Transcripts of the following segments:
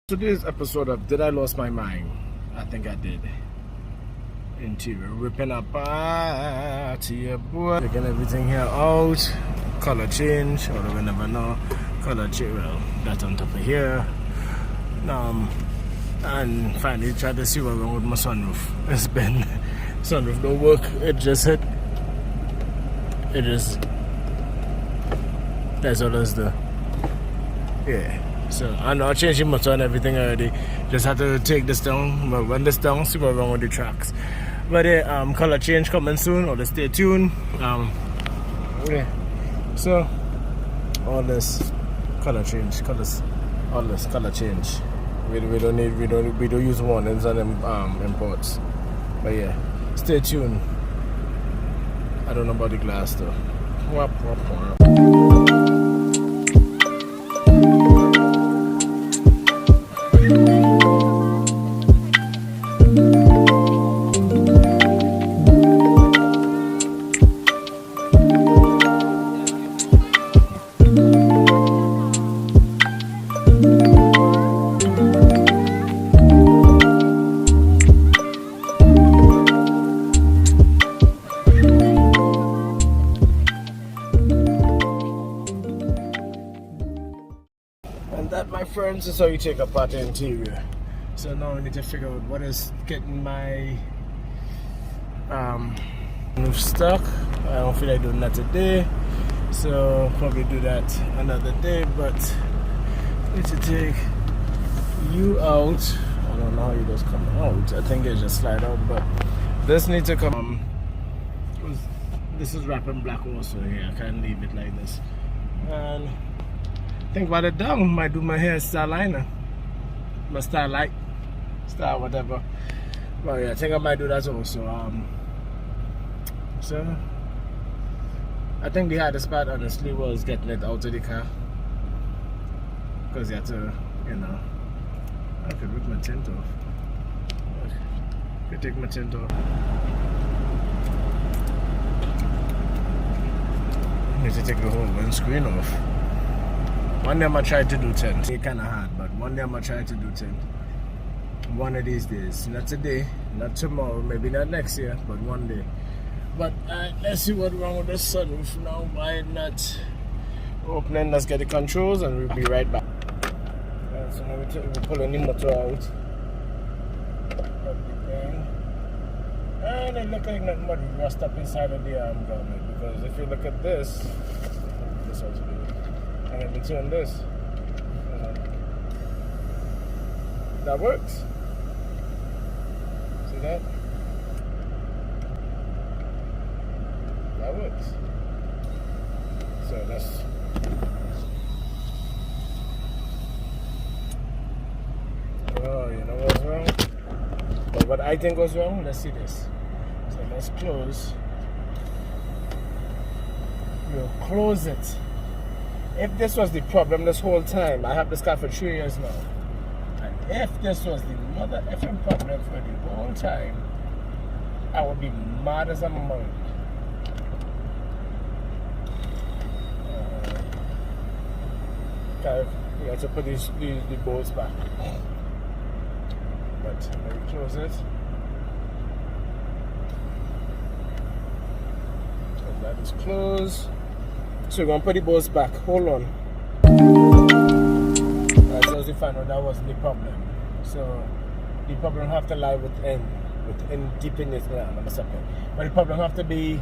Today's episode of Did I Lost My Mind? I think I did. Interior, ripping apart to your boy. Taking everything here out. Color change, although we never know. Color change, well, that's on top of here. And finally tried to see what's wrong with my sunroof. It's been, sunroof don't work. It just hit. It just, that's all it's do. Yeah. So I know I changed the motor and everything already. Just had to take this down, well, run this down, see what's wrong with the tracks. But yeah, color change coming soon, or stay tuned. Yeah. So all this color change, all this color change. We don't use warnings on them imports. But yeah, stay tuned. I don't know about the glass though. Wap, wap, wap. And that, my friends, is how you take apart the interior. So now we need to figure out what is getting my roof stuck. I don't feel like doing that today, so probably do that another day. But need to take you out. I don't know how you just come out. I think it just slide out, but this needs to come. This is wrapping black also here. I can't leave it like this. And I think by the down might do my hair style liner, my starlight, style whatever. Well, yeah, I think I might do that also. So I think the hardest part honestly was getting it out of the car, because you had to, you know, I could rip my tint off. I could take my tint off. I need to take the whole windscreen off. One day I'm gonna try to do 10. It's kind of hard, but one day I'm gonna try to do 10. One of these days. Not today, not tomorrow, maybe not next year, but one day. But let's see what's wrong with the sunroof now. Why not opening? Let's get the controls and we'll be right back. So now we're pulling the motor out. And it looks like nothing but rust up inside of the garment. Because if you look at this also do. And then we turn this. That works. See that? That works. So that's. Oh, you know what's wrong? But what I think was wrong, let's see this. So let's close. We'll close it. If this was the problem this whole time, I have this car for 3 years now. And if this was the mother effing problem for the whole time, I would be mad as a monkey. We have to put the bolts back. But let me close it. So that is closed. So we're going to put the bolts back. Hold on. So as we found out that wasn't the problem. So the problem have to lie within deep in this ground. But the problem have to be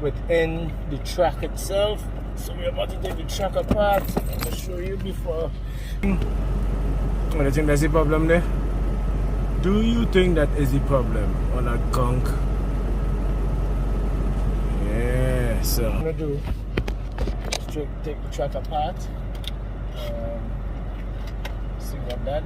within the track itself. So we're about to take the track apart. I'm going to show you before. Do you think that's the problem there? Do you think that is the problem on a gunk? Yeah, so I'm going to do take the track apart, see what that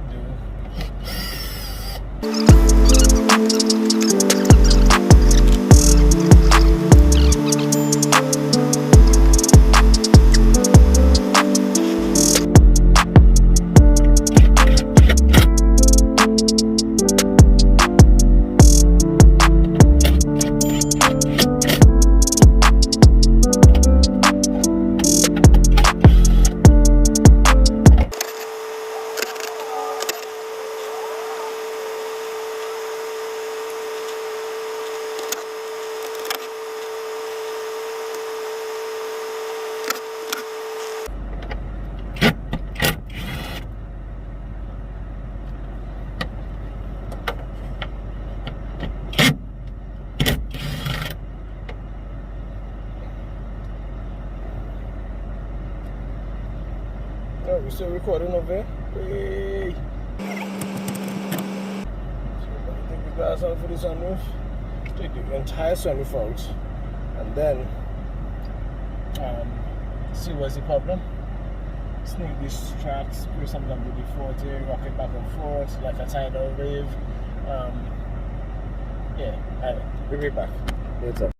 we're still recording over here. Hey. So I'm take the glass out for the sunroof. Take the entire sunroof out. And then see what's the problem. Sneak these tracks, put some WD-40, rock it back and forth like a tidal wave. Yeah, alright, we'll be back later.